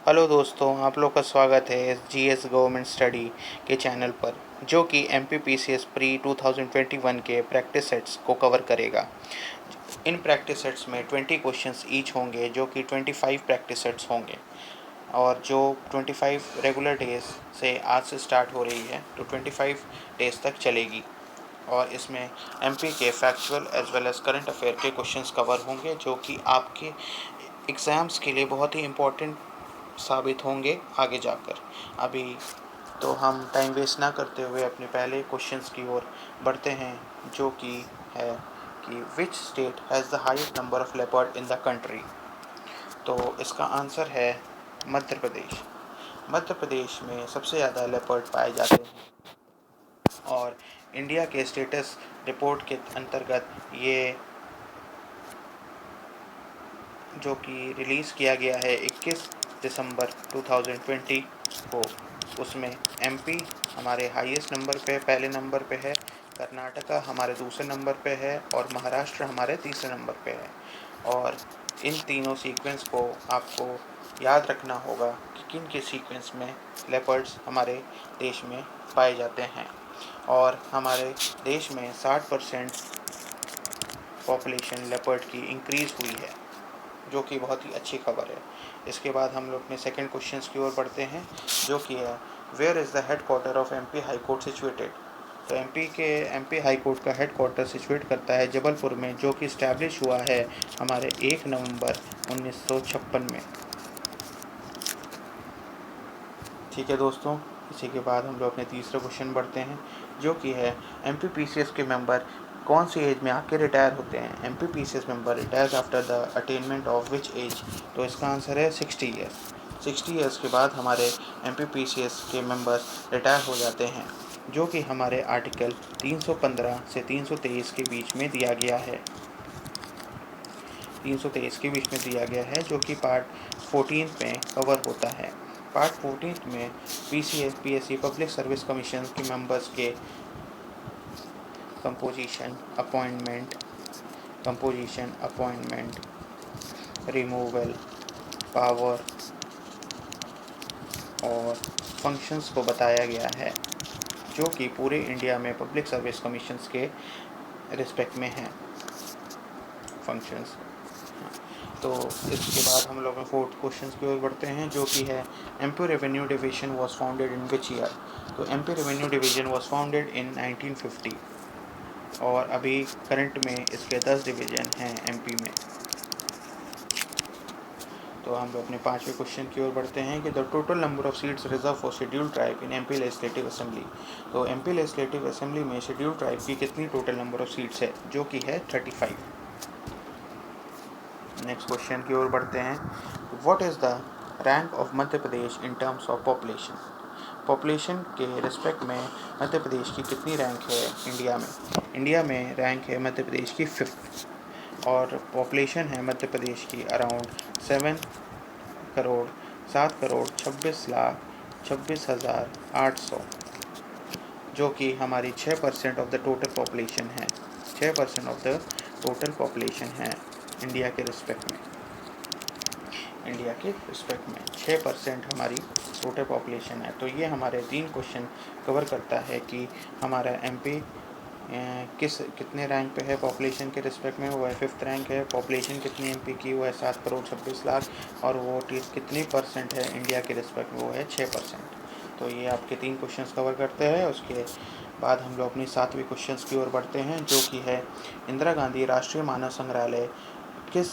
Hello दोस्तों, आप लोग का स्वागत है इस जीएस गवर्नमेंट स्टडी के चैनल पर, जो कि एमपीपीसीएस प्री 2021 के प्रैक्टिस सेट्स को कवर करेगा। इन प्रैक्टिस सेट्स में 20 क्वेश्चंस ईच होंगे, जो कि 25 प्रैक्टिस सेट्स होंगे, और जो 25 रेगुलर डेज से आज से स्टार्ट हो रही है तो 25 डेज तक चलेगी। और इसमें एमपी के factual as well as current affair के क्वेश्चंस कवर होंगे, जो कि आपके एग्ज़ाम्स के लिए बहुत ही इम्पोर्टेंट साबित होंगे आगे जाकर। अभी तो हम टाइम वेस्ट ना करते हुए अपने पहले क्वेश्चंस की ओर बढ़ते हैं, जो कि है कि which state has the highest number of leopard in the country. तो इसका आंसर है मध्य प्रदेश। मध्य प्रदेश में सबसे ज़्यादा लेपर्ड पाए जाते हैं, और इंडिया के स्टेटस रिपोर्ट के अंतर्गत ये जो कि रिलीज़ किया गया है 21 दिसंबर 2020 को, उसमें एमपी हमारे हाईएस्ट नंबर पे पहले नंबर पे है, कर्नाटका हमारे दूसरे नंबर पे है, और महाराष्ट्र हमारे तीसरे नंबर पे है। और इन तीनों सीक्वेंस को आपको याद रखना होगा कि किन के सीक्वेंस में लेपर्ड्स हमारे देश में पाए जाते हैं। और हमारे देश में 60% पॉपुलेशन लेपर्ड की इंक्रीज़ हुई है, जो कि बहुत ही अच्छी खबर है। इसके बाद हम लोग अपने सेकंड क्वेश्चन की ओर बढ़ते हैं, जो कि है where is the head quarter of MP high court situated. तो एमपी हाई कोर्ट का हेड क्वार्टर सिचुएट करता है जबलपुर में, जो कि इस्टेब्लिश हुआ है हमारे 1 नवंबर 1956 में। ठीक है दोस्तों, इसी के बाद हम लोग अपने तीसरे क्वेश्चन बढ़ते हैं, जो कि है एमपीपीसीएस के मेंबर कौन सी एज में आके रिटायर होते हैं। MPPCS member retires after the attainment of which age. तो इसका आंसर है 60 ईयर्स। 60 ईयर्स के बाद हमारे एमपीपीसीएस के मेंबर्स रिटायर हो जाते हैं, जो कि हमारे आर्टिकल 315 से 323 के बीच में दिया गया है। 323 के बीच में दिया गया है, जो कि पार्ट 14 में कवर होता है। पार्ट 14 में पीएससी पब्लिक सर्विस कमीशन के मेंबर्स के कंपोजिशन अपॉइंटमेंट रिमूवल, पावर और फंक्शंस को बताया गया है, जो कि पूरे इंडिया में पब्लिक सर्विस कमीशंस के रिस्पेक्ट में हैं फंक्शंस। तो इसके बाद हम लोग फोर्थ क्वेश्चन की ओर बढ़ते हैं, जो कि है MP revenue division was founded in which year. तो MP revenue division was founded in 1950, और अभी करंट में इसके 10 डिवीजन हैं एमपी में। तो हम लोग अपने पाँचवें क्वेश्चन की ओर बढ़ते हैं कि the total number of seats reserve for scheduled tribe in MP legislative assembly. तो एमपी लेजिस्लेटिव असेंबली में शेड्यूल्ड ट्राइब की कितनी टोटल नंबर ऑफ सीट्स है, जो कि है 35। नेक्स्ट क्वेश्चन की ओर बढ़ते हैं, what is the rank of Madhya Pradesh in terms of population. Population के रिस्पेक्ट में मध्य प्रदेश की कितनी रैंक है इंडिया में। इंडिया में रैंक है मध्य प्रदेश की 5th, और पॉपुलेशन है मध्य प्रदेश की अराउंड 7,26,26,800, जो कि हमारी 6% ऑफ द टोटल पॉपुलेशन है। 6% ऑफ द टोटल पॉपुलेशन है इंडिया के रिस्पेक्ट में। 6% हमारी टोटल पॉपुलेशन है। तो ये हमारे 3 क्वेश्चन कवर करता है कि हमारा एमपी कितने रैंक पे है पॉपुलेशन के रिस्पेक्ट में, वो है 5th रैंक है। पॉपुलेशन कितनी एमपी की, वो है 7,26,00,000, और वो कितनी परसेंट है इंडिया के रिस्पेक्ट में, वो है 6%। तो ये आपके 3 क्वेश्चंस कवर करते हैं। उसके बाद हम लोग अपनी 7वें क्वेश्चंस की ओर बढ़ते हैं, जो कि है इंदिरा गांधी राष्ट्रीय मानव संग्रहालय किस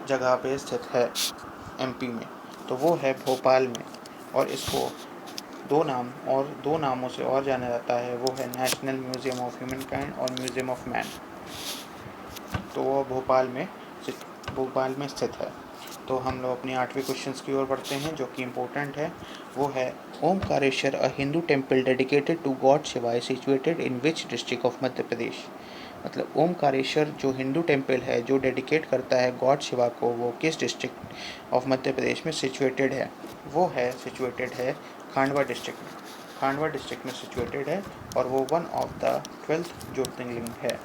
जगह पे स्थित है एमपी में। तो वो है भोपाल में, और इसको दो नामों से और जाना जाता है, वो है national museum of human kind और म्यूज़ियम ऑफ मैन। तो वो भोपाल में स्थित है। तो हम लोग अपनी 8वें क्वेश्चंस की ओर बढ़ते हैं, जो कि इम्पोर्टेंट है। वो है Omkareshwar, a Hindu temple dedicated to god Shiva, is situated in which district of Madhya Pradesh. मतलब ओमकारेश्वर जो हिंदू टेम्पल है, जो डेडिकेट करता है गॉड शिवा को, वो किस डिस्ट्रिक्ट ऑफ मध्य प्रदेश में सिचुएटेड है। वो है सिचुएटेड है खांडवा डिस्ट्रिक्ट में। खांडवा डिस्ट्रिक्ट में सिचुएटेड है, और वो वन ऑफ द 12th ज्योतिर्लिंग है।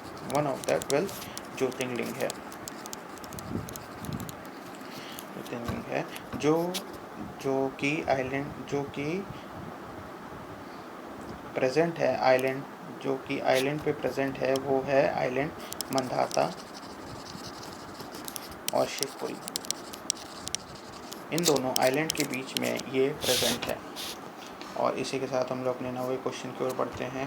ज्योतिर्लिंग है, जो जो कि प्रेजेंट है आइलैंड, जो कि आइलैंड पे प्रेजेंट है, वो है आइलैंड मंदाता और शिवपुरी। इन दोनों आइलैंड के बीच में ये प्रेजेंट है। और इसी के साथ हम लोग अपने 9वें क्वेश्चन की ओर बढ़ते हैं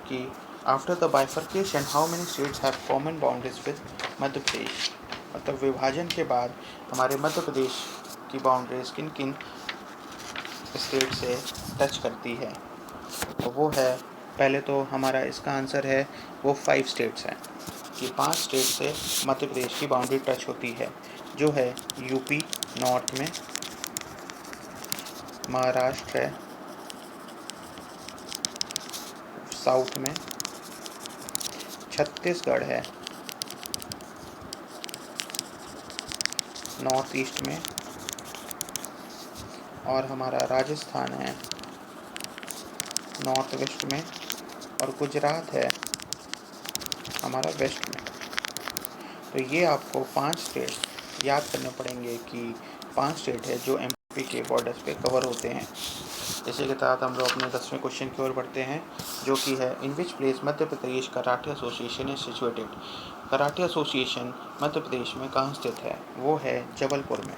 कि after the bifurcation how many states have common boundaries with Madhya Pradesh. मतलब विभाजन के बाद हमारे मध्य प्रदेश की बाउंड्रीज किन किन स्टेट से टच करती है। तो वो है, पहले तो हमारा इसका आंसर है वो 5 स्टेट्स हैं कि 5 स्टेट से मध्य प्रदेश की बाउंड्री टच होती है, जो है यूपी नॉर्थ में, महाराष्ट्र है साउथ में, छत्तीसगढ़ है नॉर्थ ईस्ट में, और हमारा राजस्थान है नॉर्थ वेस्ट में, और गुजरात है हमारा वेस्ट में। तो ये आपको 5 स्टेट याद करने पड़ेंगे कि 5 स्टेट है जो एमपी के बॉर्डर्स पे कवर होते हैं। इसी के साथ हम लोग अपने 10वें क्वेश्चन की ओर बढ़ते हैं, जो कि है in which place Madhya Pradesh karate association is situated. Karate association Madhya Pradesh में कहाँ स्थित है? वो है जबलपुर में।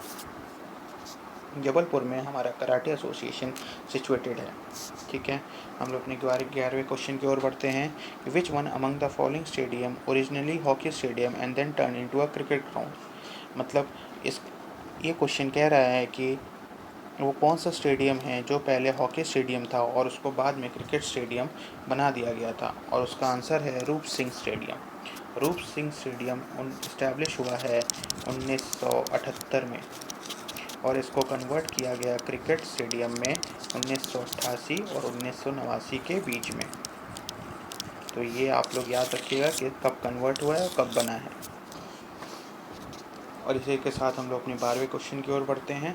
जबलपुर में हमारा कराटे एसोसिएशन सिचुएटेड है। ठीक है, हम लोग अपने 11वें क्वेश्चन की ओर बढ़ते हैं। Which one among the following stadium originally hockey stadium and then turn into a cricket ground. मतलब ये क्वेश्चन कह रहा है कि वो कौन सा स्टेडियम है जो पहले हॉकी स्टेडियम था और उसको बाद में क्रिकेट स्टेडियम बना दिया गया था। और उसका आंसर है रूप सिंह स्टेडियम। रूप सिंह स्टेडियम इस्टेब्लिश हुआ है 1978 में, और इसको कन्वर्ट किया गया क्रिकेट स्टेडियम में 1988 और 1989 के बीच में। तो ये आप लोग याद रखिएगा कि कब कन्वर्ट हुआ है और कब बना है। और इसी के साथ हम लोग अपने 12वें क्वेश्चन की ओर बढ़ते हैं,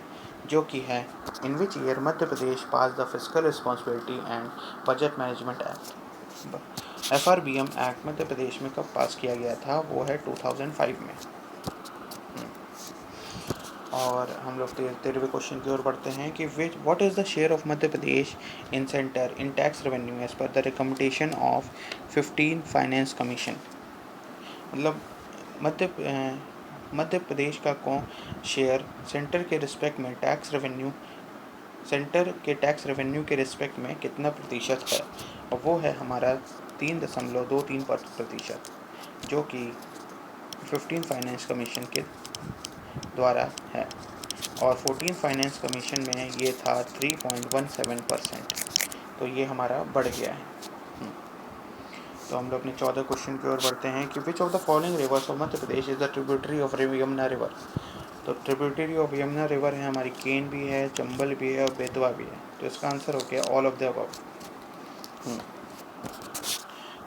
जो कि है in which year Madhya Pradesh pass the fiscal responsibility and budget management act. FRBM act Madhya Pradesh में कब पास किया गया था? वो है 2005 में। और हम लोग 13वें क्वेश्चन की ओर बढ़ते हैं कि what is the share of Madhya Pradesh in centre in tax revenue as per the recommendation of 15 finance commission. मतलब मध्य प्रदेश का कौन शेयर सेंटर के रिस्पेक्ट में सेंटर के टैक्स रेवेन्यू के रिस्पेक्ट में कितना प्रतिशत है? और वो है हमारा 3.23%, जो कि 15 फाइनेंस कमीशन के द्वारा है। और 14 फाइनेंस कमीशन में ये था 3.17%। तो ये हमारा बढ़ गया है। तो हम लोग अपने 14 क्वेश्चन की ओर बढ़ते हैं कि which of the following rivers of Madhya Pradesh is the tributary of Yamuna river. तो ट्रिब्यूटरी ऑफ यमुना रिवर है हमारी केन भी है, चंबल भी है और बेतवा भी है। तो इसका आंसर हो गया ऑल ऑफ द अबव।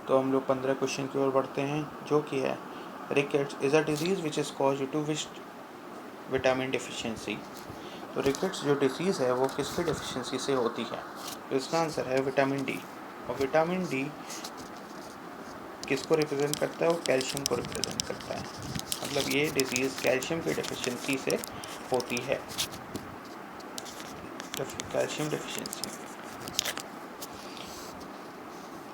तो हम लोग 15 क्वेश्चन की ओर बढ़ते हैं, जो कि है rickets is a disease which is caused to which vitamin deficiency. तो रिकेट्स जो डिसीज़ है वो किसकी डिफिशियंसी से होती है? तो इसका आंसर है विटामिन डी। और विटामिन डी किसको रिप्रेजेंट करता है? वो कैल्शियम को रिप्रेजेंट करता है। मतलब ये डिजीज़ कैल्शियम की डिफिशियंसी से होती है, कैल्शियम डिफिशियंसी।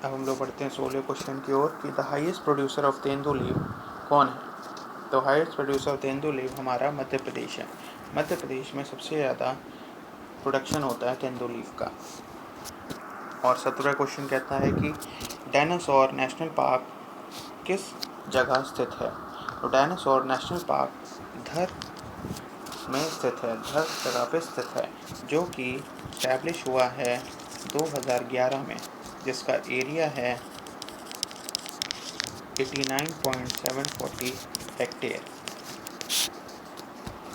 अब हम लोग बढ़ते हैं 16वें क्वेश्चन की ओर कि the highest producer of tendu leave कौन है? तो highest producer of tendu leave हमारा मध्य प्रदेश है। मध्य प्रदेश में सबसे ज़्यादा प्रोडक्शन होता है तेंदू लीव का। और 17वां क्वेश्चन कहता है कि डायनासोर नेशनल पार्क किस जगह स्थित है? तो डायनासोर नेशनल पार्क धर में स्थित है, धर जगह पे स्थित है, जो कि इस्टेब्लिश हुआ है 2011 में, जिसका एरिया है 89.740 हेक्टेयर।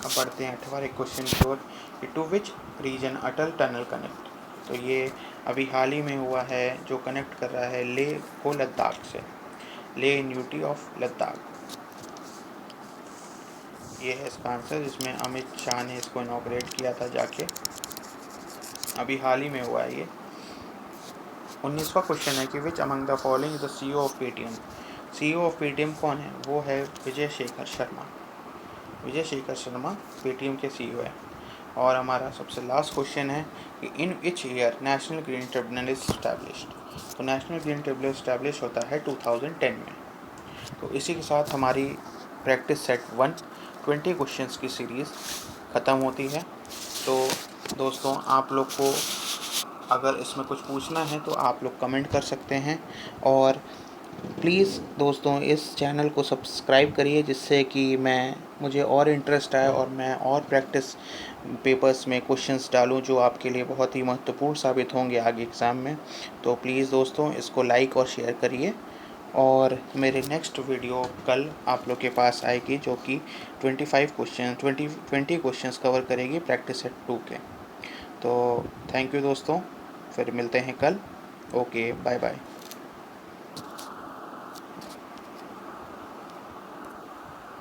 अब बढ़ते हैं 18वें क्वेश्चन की ओर कि to which region Atal tunnel connect. तो ये अभी हाल ही में हुआ है, जो कनेक्ट कर रहा है लेह को लद्दाख से, लेह इन यूटी ऑफ लद्दाख। ये है इसका आंसर, जिसमें अमित शाह ने इसको इनॉग्रेट किया था जाके, अभी हाल ही में हुआ है ये। 19वां क्वेश्चन है कि which among the following is the CEO of Paytm. CEO of Paytm कौन है? वो है विजय शेखर शर्मा। विजय शेखर शर्मा पेटीएम के CEO है। और हमारा सबसे लास्ट क्वेश्चन है कि in which year national green tribunal is established. तो नेशनल ग्रीन ट्रिब्यूनल स्टैब्लिश होता है 2010 में। तो इसी के साथ हमारी प्रैक्टिस सेट 1 20 क्वेश्चंस की सीरीज़ ख़त्म होती है। तो दोस्तों, आप लोग को अगर इसमें कुछ पूछना है तो आप लोग कमेंट कर सकते हैं, और प्लीज़ दोस्तों इस चैनल को सब्सक्राइब करिए, जिससे कि मुझे और इंटरेस्ट आए और मैं और प्रैक्टिस पेपर्स में क्वेश्चंस डालूं जो आपके लिए बहुत ही महत्वपूर्ण साबित होंगे आगे एग्ज़ाम में। तो प्लीज़ दोस्तों इसको लाइक और शेयर करिए, और मेरे नेक्स्ट वीडियो कल आप लोग के पास आएगी, जो कि 20 क्वेश्चंस कवर करेगी प्रैक्टिस सेट 2 के। तो थैंक यू दोस्तों, फिर मिलते हैं कल। Okay, bye bye.